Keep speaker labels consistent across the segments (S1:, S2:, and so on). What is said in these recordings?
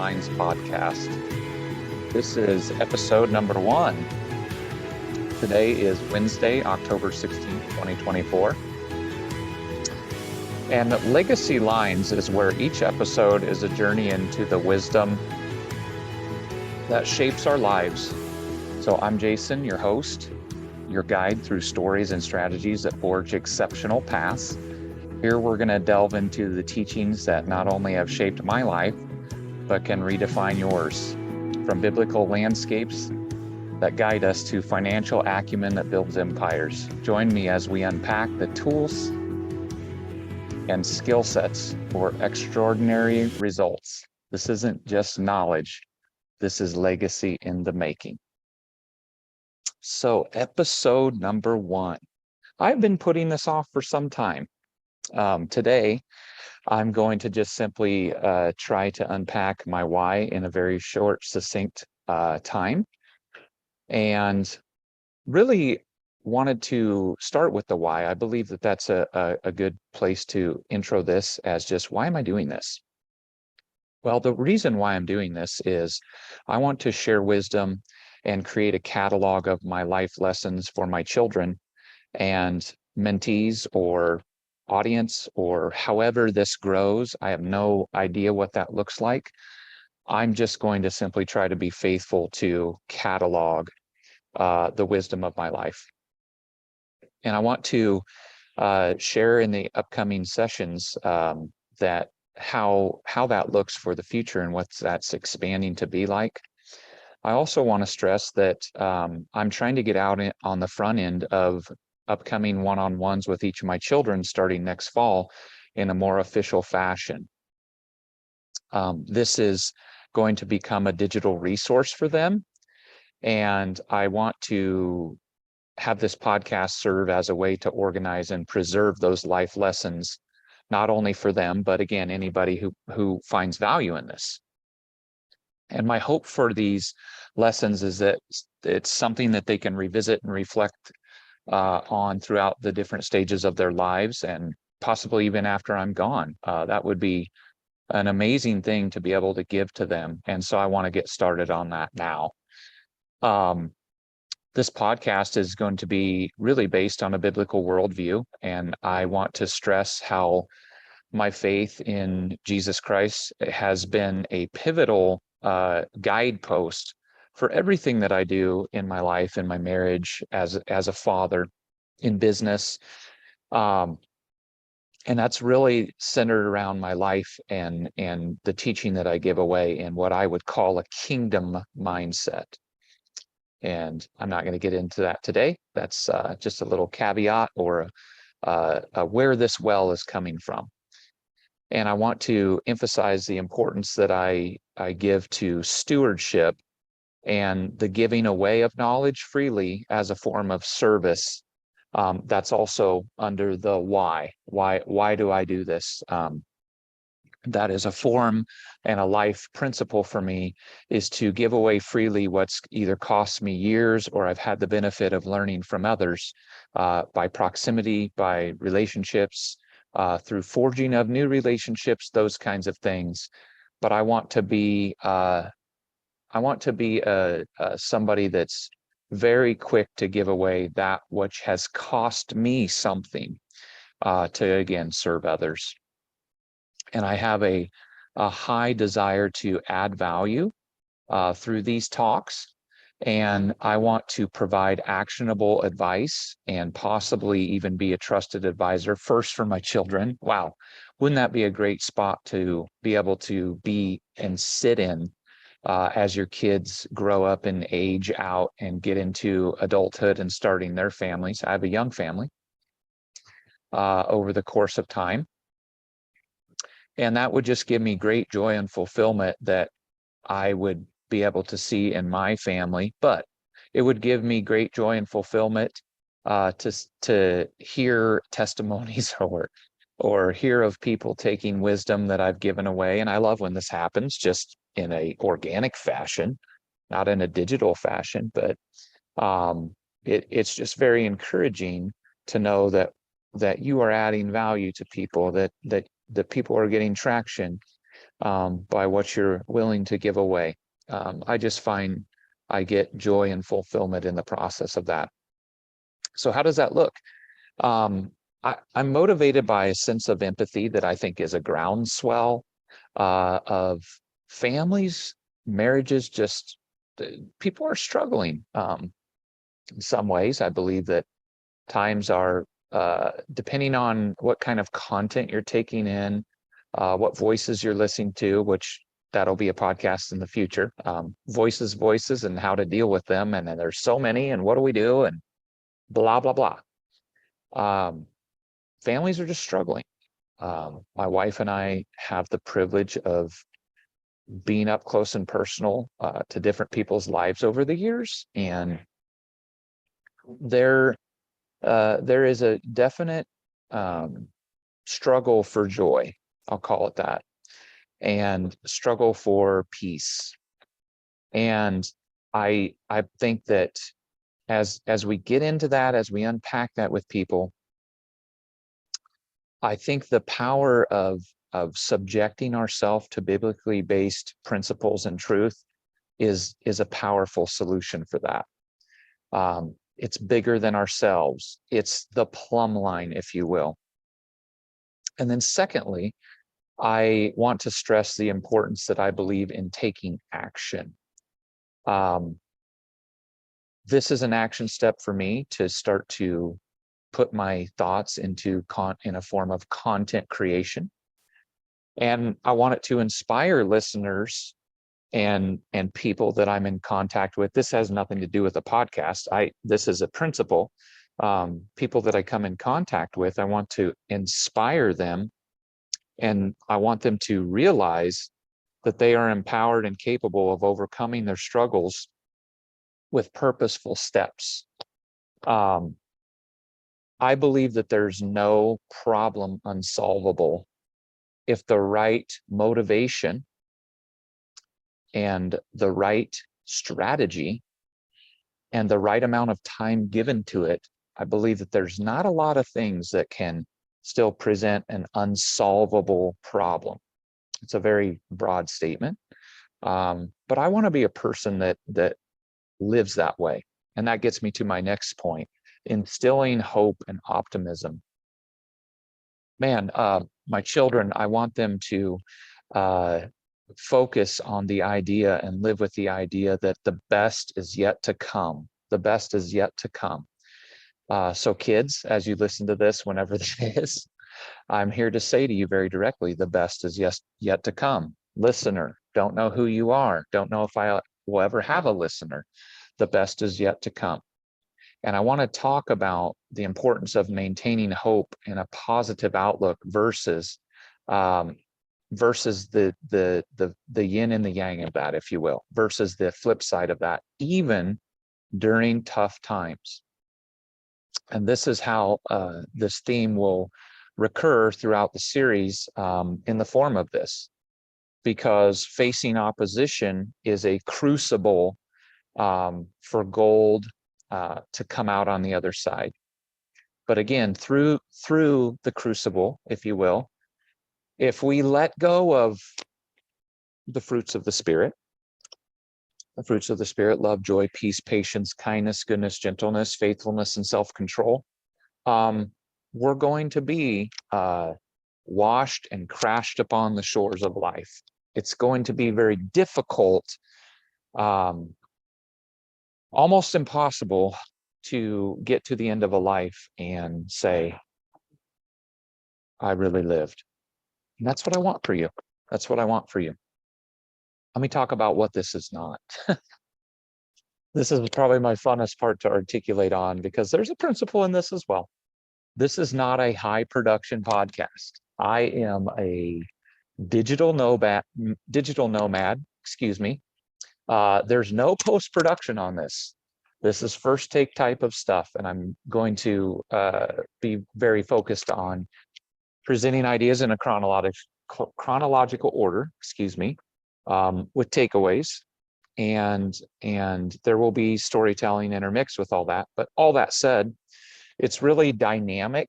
S1: Minds podcast. This is episode number 1. Today is Wednesday, October 16th, 2024. And Legacy Lines is where each episode is a journey into the wisdom that shapes our lives. So I'm Jason, your host, your guide through stories and strategies that forge exceptional paths. Here we're going to delve into the teachings that not only have shaped my life, but can redefine yours. From biblical landscapes that guide us to financial acumen that builds empires. Join me as we unpack the tools and skill sets for extraordinary results. This isn't just knowledge. This is legacy in the making. So episode number 1. I've been putting this off for some time. Today, I'm going to just simply try to unpack my why in a very short, succinct time. And really wanted to start with the why. I believe that that's a good place to intro this as just, why am I doing this? Well, the reason why I'm doing this is I want to share wisdom and create a catalog of my life lessons for my children and mentees or audience, or however this grows. I have no idea what that looks like. I'm just going to simply try to be faithful to catalog the wisdom of my life. And I want to share in the upcoming sessions that how that looks for the future and what that's expanding to be like. I also want to stress that I'm trying to get out on the front end of upcoming one-on-ones with each of my children starting next fall in a more official fashion. This is going to become a digital resource for them. And I want to have this podcast serve as a way to organize and preserve those life lessons, not only for them, but again, anybody who finds value in this. And my hope for these lessons is that it's something that they can revisit and reflect on throughout the different stages of their lives, and possibly even after I'm gone. That would be an amazing thing to be able to give to them. And so I want to get started on that now. This podcast is going to be really based on a biblical worldview, and I want to stress how my faith in Jesus Christ has been a pivotal guidepost for everything that I do in my life, in my marriage, as a father, in business. And that's really centered around my life and the teaching that I give away in what I would call a kingdom mindset. And I'm not going to get into that today. That's just a little caveat or where this well is coming from. And I want to emphasize the importance that I give to stewardship and the giving away of knowledge freely as a form of service. That's also under the why. Why do I do this? That is a form and a life principle for me, is to give away freely what's either cost me years or I've had the benefit of learning from others by proximity, by relationships, through forging of new relationships, those kinds of things. But I want to be somebody that's very quick to give away that which has cost me something to, again, serve others. And I have a high desire to add value through these talks. And I want to provide actionable advice and possibly even be a trusted advisor, first for my children. Wow, wouldn't that be a great spot to be able to be and sit in as your kids grow up and age out and get into adulthood and starting their families? I have a young family over the course of time. And that would just give me great joy and fulfillment that I would be able to see in my family. But it would give me great joy and fulfillment to hear testimonies or hear of people taking wisdom that I've given away. And I love when this happens, just in a organic fashion, not in a digital fashion. But it's just very encouraging to know that you are adding value to people, that people are getting traction, by what you're willing to give away. I just find I get joy and fulfillment in the process of that. So how does that look? I'm motivated by a sense of empathy that I think is a groundswell of families, marriages, just people are struggling in some ways. I believe that times are, depending on what kind of content you're taking in, what voices you're listening to, which that'll be a podcast in the future, voices, and how to deal with them. And then there's so many, and what do we do? And blah, blah, blah. Families are just struggling. My wife and I have the privilege of being up close and personal to different people's lives over the years. And there is a definite struggle for joy, I'll call it that, and struggle for peace. And I think that as we get into that, as we unpack that with people, I think the power of subjecting ourselves to biblically based principles and truth is a powerful solution for that. It's bigger than ourselves. It's the plumb line, if you will. And then secondly, I want to stress the importance that I believe in taking action. This is an action step for me to start to put my thoughts into in a form of content creation. And I want it to inspire listeners and people that I'm in contact with. This has nothing to do with a podcast. This is a principle. People that I come in contact with, I want to inspire them, and I want them to realize that they are empowered and capable of overcoming their struggles with purposeful steps. I believe that there's no problem unsolvable if the right motivation and the right strategy and the right amount of time given to it. I believe that there's not a lot of things that can still present an unsolvable problem. It's a very broad statement, but I want to be a person that lives that way. And that gets me to my next point: instilling hope and optimism. Man, my children, I want them to focus on the idea and live with the idea that the best is yet to come. The best is yet to come. So kids, as you listen to this, whenever this is, I'm here to say to you very directly, the best is yet to come. Listener, don't know who you are. Don't know if I will ever have a listener. The best is yet to come. And I want to talk about the importance of maintaining hope and a positive outlook versus the yin and the yang of that, if you will, versus the flip side of that, even during tough times. And this is how this theme will recur throughout the series in the form of this, because facing opposition is a crucible for gold to come out on the other side. But again, through the crucible, if you will, if we let go of the fruits of the Spirit, love, joy, peace, patience, kindness, goodness, gentleness, faithfulness, and self-control, we're going to be washed and crashed upon the shores of life. It's going to be very difficult, almost impossible, to get to the end of a life and say, I really lived. And that's what I want for you. That's what I want for you. Let me talk about what this is not. This is probably my funnest part to articulate on, because there's a principle in this as well. This is not a high production podcast. I am a digital nomad, excuse me. There's no post-production on this. This is first take type of stuff, and I'm going to be very focused on presenting ideas in a chronological order, excuse me, with takeaways, and there will be storytelling intermixed with all that. But all that said, it's really dynamic,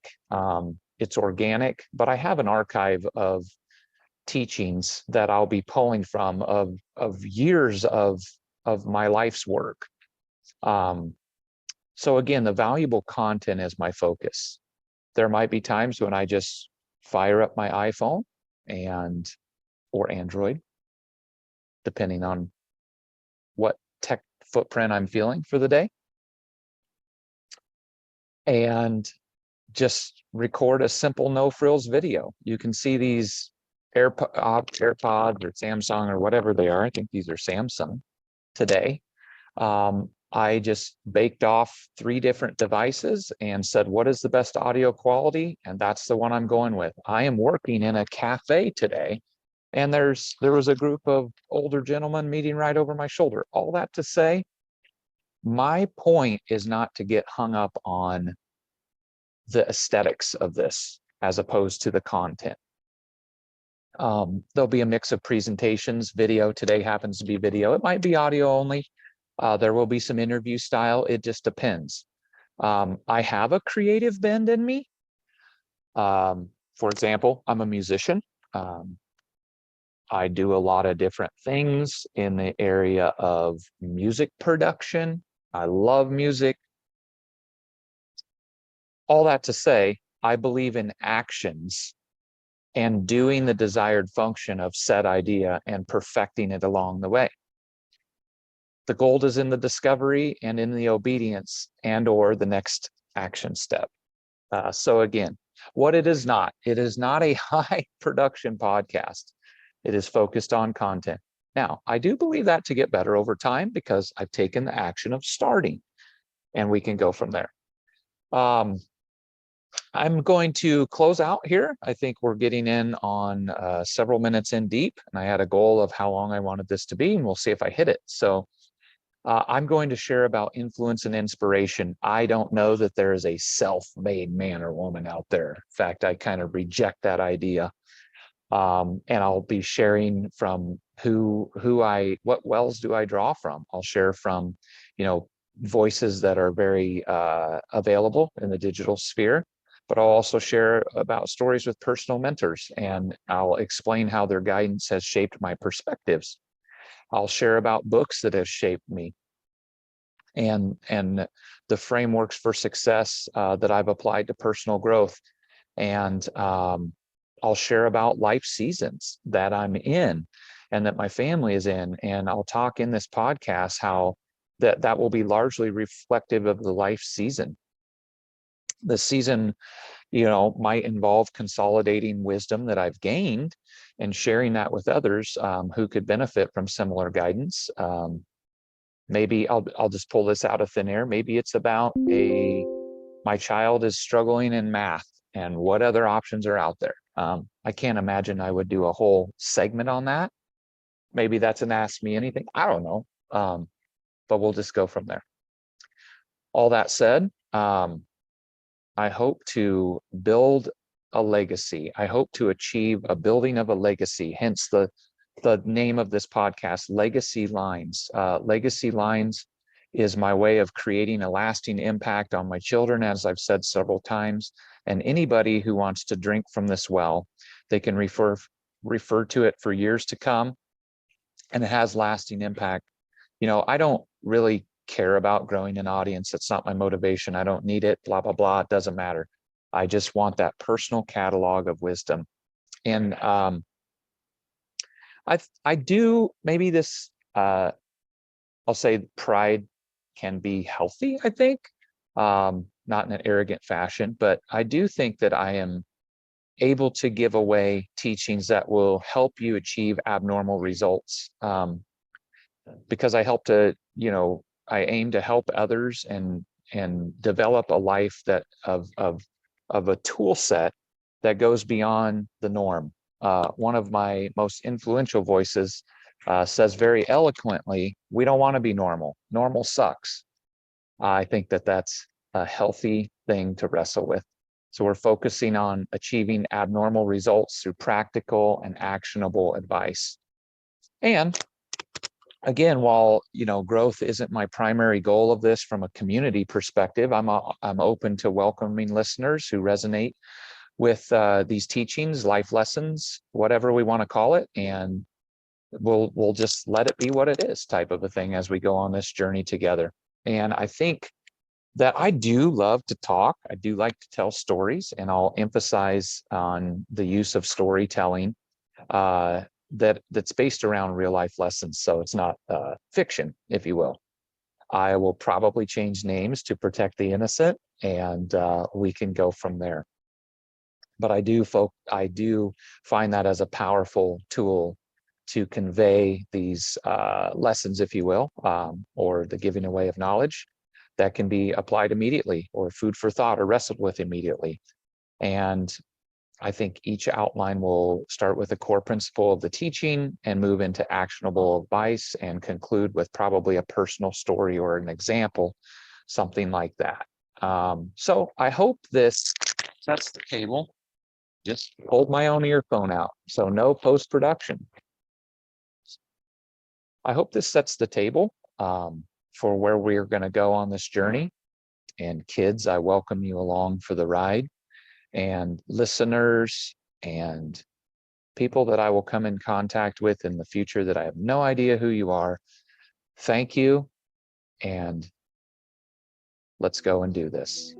S1: it's organic, but I have an archive of teachings that I'll be pulling from of years of my life's work. So again, the valuable content is my focus. There might be times when I just fire up my iPhone or Android, depending on what tech footprint I'm feeling for the day, and just record a simple no frills video. You can see these AirPods or Samsung or whatever they are. I think these are Samsung today. I just baked off 3 different devices and said, what is the best audio quality? And that's the one I'm going with. I am working in a cafe today, and there was a group of older gentlemen meeting right over my shoulder. All that to say, my point is not to get hung up on the aesthetics of this as opposed to the content. There'll be a mix of presentations. Video today happens to be video. It might be audio only. There will be some interview style. It just depends. I have a creative bend in me. For example, I'm a musician. I do a lot of different things in the area of music production. I love music. All that to say, I believe in actions and doing the desired function of said idea and perfecting it along the way. The gold is in the discovery and in the obedience and/or the next action step. So again, what it is not a high production podcast. It is focused on content. Now, I do believe that to get better over time because I've taken the action of starting, and we can go from there. I'm going to close out here. I think we're getting in on several minutes in deep, and I had a goal of how long I wanted this to be, and we'll see if I hit it. So I'm going to share about influence and inspiration. I don't know that there is a self-made man or woman out there. In fact, I kind of reject that idea. And I'll be sharing from what wells do I draw from? I'll share from, voices that are very available in the digital sphere, but I'll also share about stories with personal mentors, and I'll explain how their guidance has shaped my perspectives. I'll share about books that have shaped me and the frameworks for success that I've applied to personal growth. And I'll share about life seasons that I'm in and that my family is in. And I'll talk in this podcast how that will be largely reflective of the life season. The season, might involve consolidating wisdom that I've gained and sharing that with others who could benefit from similar guidance. Maybe I'll just pull this out of thin air. Maybe it's about my child is struggling in math and what other options are out there. I can't imagine I would do a whole segment on that. Maybe that's an Ask Me Anything. I don't know. But we'll just go from there. All that said, I hope to build a legacy. I hope to achieve a building of a legacy, hence the name of this podcast, Legacy Lines. Legacy Lines is my way of creating a lasting impact on my children, as I've said several times. And anybody who wants to drink from this well, they can refer to it for years to come, and it has lasting impact. I don't really care about growing an audience. That's not my motivation. I don't need it, blah, blah, blah. It doesn't matter. I just want that personal catalog of wisdom. And I do, maybe this, I'll say pride can be healthy, I think, not in an arrogant fashion, but I do think that I am able to give away teachings that will help you achieve abnormal results. Because I help to, I aim to help others and develop a life that of a tool set that goes beyond the norm. One of my most influential voices says very eloquently, we don't want to be normal. Normal sucks. I think that that's a healthy thing to wrestle with. So we're focusing on achieving abnormal results through practical and actionable advice. And again, while growth isn't my primary goal of this from a community perspective, I'm open to welcoming listeners who resonate with these teachings, life lessons, whatever we want to call it, and we'll just let it be what it is, type of a thing, as we go on this journey together. And I think that I do love to talk. I do like to tell stories, and I'll emphasize on the use of storytelling that's based around real life lessons. So it's not fiction, if you will. I will probably change names to protect the innocent, and we can go from there. But I do find that as a powerful tool to convey these lessons, if you will, or the giving away of knowledge that can be applied immediately, or food for thought, or wrestled with immediately. And I think each outline will start with a core principle of the teaching and move into actionable advice and conclude with probably a personal story or an example, something like that. So I hope this sets the table. Just hold my own earphone out, so no post-production. I hope this sets the table for where we're going to go on this journey. And kids, I welcome you along for the ride. And listeners and people that I will come in contact with in the future that I have no idea who you are, thank you. And let's go and do this.